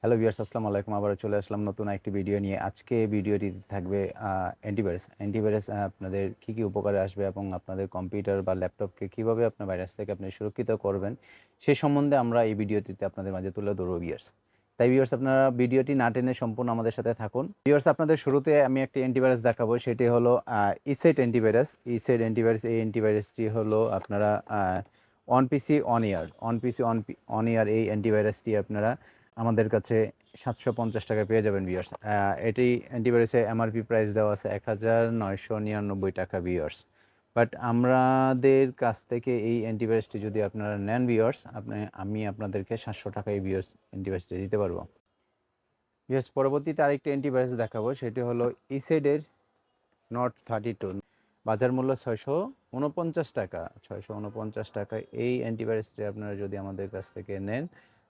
Hello viewers, আসসালামু আলাইকুম। আবারও চলে আসলাম নতুন একটি ভিডিও নিয়ে। আজকে ভিডিওটিতে থাকবে অ্যান্টিভাইরাস। অ্যান্টিভাইরাস আপনাদের কী, কী উপকারে আসবে এবং আপনাদের কম্পিউটার বা ল্যাপটপকে কীভাবে আপনার ভাইরাস থেকে আপনি সুরক্ষিত করবেন, সে সম্বন্ধে আমরা এই ভিডিওটিতে আপনাদের মাঝে তুলে ধরবো ভিউয়ার্স। তাই ভিউয়ার্স, আপনারা ভিডিওটি না টেনে সম্পূর্ণ আমাদের সাথে থাকুন। ভিউয়ার্স, আপনাদের শুরুতে আমি একটি অ্যান্টিভাইরাস দেখাবো, সেটি হলো ইসেট অ্যান্টিভাইরাস। ইসেট অ্যান্টিভাইরাস, এই অ্যান্টিভাইরাসটি হলো আপনারা one PC one year one year এই অ্যান্টিভাইরাসটি আপনারা আমাদের কাছে 750 টাকায় পেয়ে যাবেন ভিউয়ার্স। এটি অ্যান্টিভাইরাসে এমআরপি প্রাইস দেওয়া আছে 1999 টাকা ভিউয়ার্স। বাট আমাদের কাছ থেকে এই অ্যান্টিভাইরাসটি যদি আপনারা নেন ভিউয়ার্স, আমি আপনাদেরকে 700 টাকায় ভিউয়ার্স অ্যান্টিভাইরাসটি দিতে পারবো ভিউয়ার্স। পরবর্তীতে আরেকটি অ্যান্টিভাইরাস দেখাবো, সেটি হলো ইসেডের নট 32। বাজার মূল্য 649 টাকা। 649 টাকায় এই অ্যান্টিভাইরাসটি আপনারা যদি আমাদের কাছ থেকে নেন,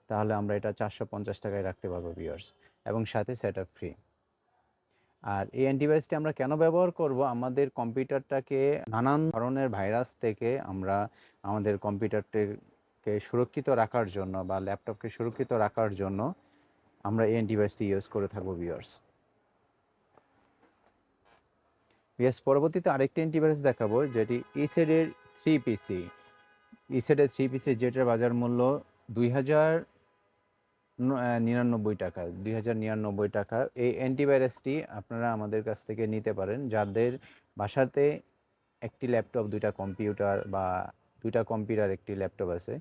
তাহলে আমরা এটা 450 টাকায় রাখতে পারবো ভিউয়ার্স, এবং সাথে সেটআপ ফ্রি। আর এই অ্যান্টিভাইরাসটি আমরা কেন ব্যবহার করব? আমাদের কম্পিউটারটাকে নানান ধরনের ভাইরাস থেকে আমরা আমাদের কম্পিউটারটাকে সুরক্ষিত রাখার জন্য বা ল্যাপটপকে সুরক্ষিত রাখার জন্য আমরা এই অ্যান্টিভাইরাসটি ইউজ করে থাকবো ভিউয়ার্স। পরবর্তীতে আরেকটি অ্যান্টিভাইরাস দেখাবো, যেটি ইসেডের 3PC। ইসেডের 3PC, যেটার বাজার মূল্য 2099 টাকা। 2099 টাকা। এই অ্যান্টিভাইরাসটি আপনারা আমাদের কাছ থেকে নিতে পারেন যাদের বাসাতে একটি ল্যাপটপ, দুইটা কম্পিউটার বা দুইটা কম্পিউটার একটি ল্যাপটপ আছে,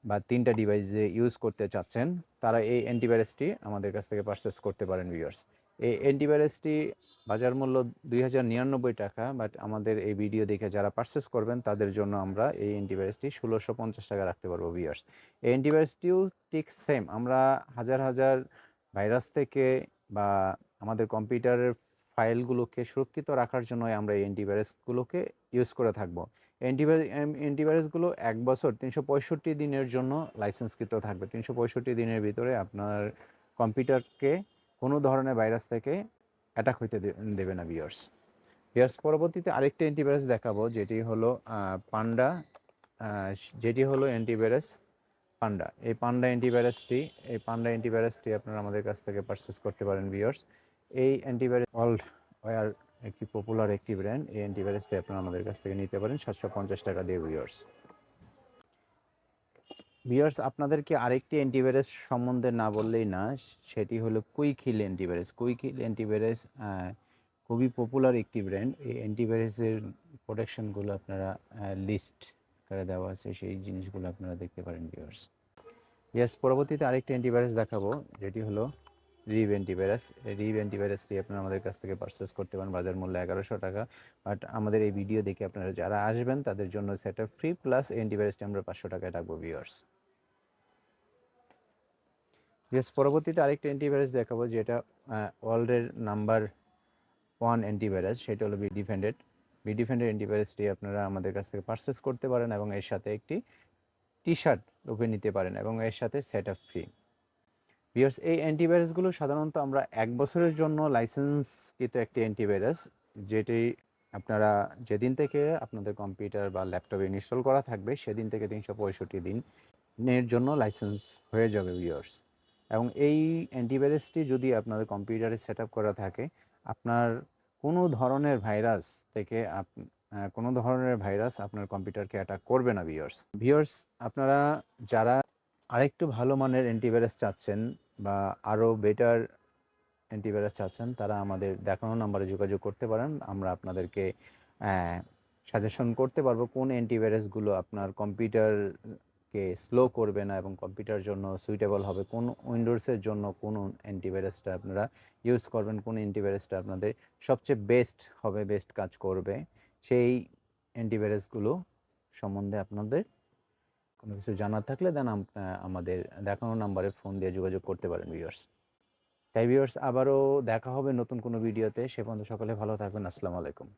বা 3টা ডিভাইসে ইউজ করতে চাচ্ছেন, তারা এই অ্যান্টিভাইরাসটি আমাদের কাছ থেকে পারচেস করতে পারেন ভিউয়ার্স। এই অ্যান্টিভাইরাসটি বাজার মূল্য 2099 টাকা, বাট আমাদের এই ভিডিও দেখে যারা পারচেস করবেন তাদের জন্য আমরা এই অ্যান্টিভাইরাসটি 1650 টাকা রাখতে পারবো ভিউয়ার্স। এই অ্যান্টিভাইরাসটিও ঠিক সেম, আমরা হাজার হাজার ভাইরাস থেকে বা আমাদের কম্পিউটারের ফাইলগুলোকে সুরক্ষিত রাখার জন্য আমরা এই অ্যান্টিভাইরাসগুলোকে ইউজ করে থাকবো। অ্যান্টিভাইরাসগুলো 1 বছর 365 দিনের জন্য লাইসেন্সকৃত থাকবে। 365 দিনের ভিতরে আপনার কম্পিউটারকে কোনো ধরনের ভাইরাস থেকে অ্যাটাক হইতে দেবে না ভিউয়ার্স। পরবর্তীতে আরেকটি অ্যান্টিভাইরাস দেখাবো, যেটি হলো পান্ডা। যেটি হলো অ্যান্টিভাইরাস পান্ডা। এই পান্ডা অ্যান্টিভাইরাসটি আপনারা আমাদের কাছ থেকে পারচেস করতে পারেন ভিউয়ার্স। এই অ্যান্টিভাইরাস ওয়ার একটি পপুলার একটি ব্র্যান্ড। এই অ্যান্টিভাইরাসটি আপনারা আমাদের কাছ থেকে নিতে পারেন 750 টাকা দিয়ে ভিউয়ার্স। আপনাদেরকে আরেকটি অ্যান্টিভাইরাস সম্বন্ধে না বললেই না, সেটি হলো কুইকহিল অ্যান্টিভাইরাস। কুইকহিল অ্যান্টিভাইরাস খুবই পপুলার একটি ব্র্যান্ড। এই অ্যান্টিভাইরাসের প্রোটেকশনগুলো আপনারা লিস্ট করে দেওয়া আছে, সেই জিনিসগুলো আপনারা দেখতে পারেন ভিউয়ার্স। পরবর্তীতে আরেকটি অ্যান্টিভাইরাস দেখাবো, যেটি হলো রিভ অ্যান্টিভাইরাস। রিভ অ্যান্টিভাইরাসটি আপনারা আমাদের কাছ থেকে পারচেস করতে পারেন বাজার মূল্য 1100 টাকা। বাট আমাদের এই ভিডিও দেখে আপনারা যারা আসবেন তাদের জন্য সেটআপ ফ্রি প্লাস এই অ্যান্টিভাইরাসটি আমরা 500 টাকায় রাখবো ভিউয়ার্স। পরবর্তীতে আরেকটি অ্যান্টিভাইরাস দেখাবো, যেটা ওয়ার্ল্ডের নাম্বার 1 অ্যান্টিভাইরাস, সেটা হলো বিডিফেন্ডের অ্যান্টিভাইরাসটি আপনারা আমাদের কাছ থেকে পারচেস করতে পারেন এবং এর সাথে একটি টি-শার্ট রূপে নিতে পারেন এবং এর সাথে সেটআপ ফ্রি ভিউয়ার্স। এই অ্যান্টিভাইরাসগুলো সাধারণত আমরা 1 বছরের জন্য লাইসেন্সকৃত একটি অ্যান্টিভাইরাস, যেটি আপনারা যেদিন থেকে আপনাদের কম্পিউটার বা ল্যাপটপে ইনস্টল করা থাকবে সেদিন থেকে 365 দিনের জন্য লাইসেন্স হয়ে যাবে ভিউয়ার্স। এবং এই অ্যান্টিভাইরাসটি যদি আপনাদের কম্পিউটারে সেট আপ করা থাকে, আপনার কোনো ধরনের ভাইরাস আপনার কম্পিউটারকে অ্যাটাক করবে না ভিউয়ার্স। আপনারা যারা আরেকটু ভালো মানের অ্যান্টিভাইরাস চাচ্ছেন বা আরও বেটার অ্যান্টিভাইরাস চাচ্ছেন, তারা আমাদের দেখানো নাম্বারে যোগাযোগ করতে পারেন। আমরা আপনাদেরকে সাজেশন করতে পারবো কোন অ্যান্টিভাইরাসগুলো আপনার কম্পিউটারকে স্লো করবে না এবং কম্পিউটার জন্য সুইটেবল হবে, কোন উইন্ডোজের জন্য কোন অ্যান্টিভাইরাসটা আপনারা ইউজ করবেন, কোন অ্যান্টিভাইরাসটা আপনাদের সবচেয়ে বেস্ট কাজ করবে। সেই অ্যান্টিভাইরাসগুলো সম্বন্ধে আপনাদের কোনো কিছু জানার থাকলে দেন আমাদের দেখানো নাম্বারে ফোন দিয়ে যোগাযোগ করতে পারেন ভিউয়ার্স। তাই ভিউয়ার্স, আবারও দেখা হবে নতুন কোনো ভিডিওতে। সে পর্যন্ত সকলে ভালো থাকবেন। আসসালামু আলাইকুম।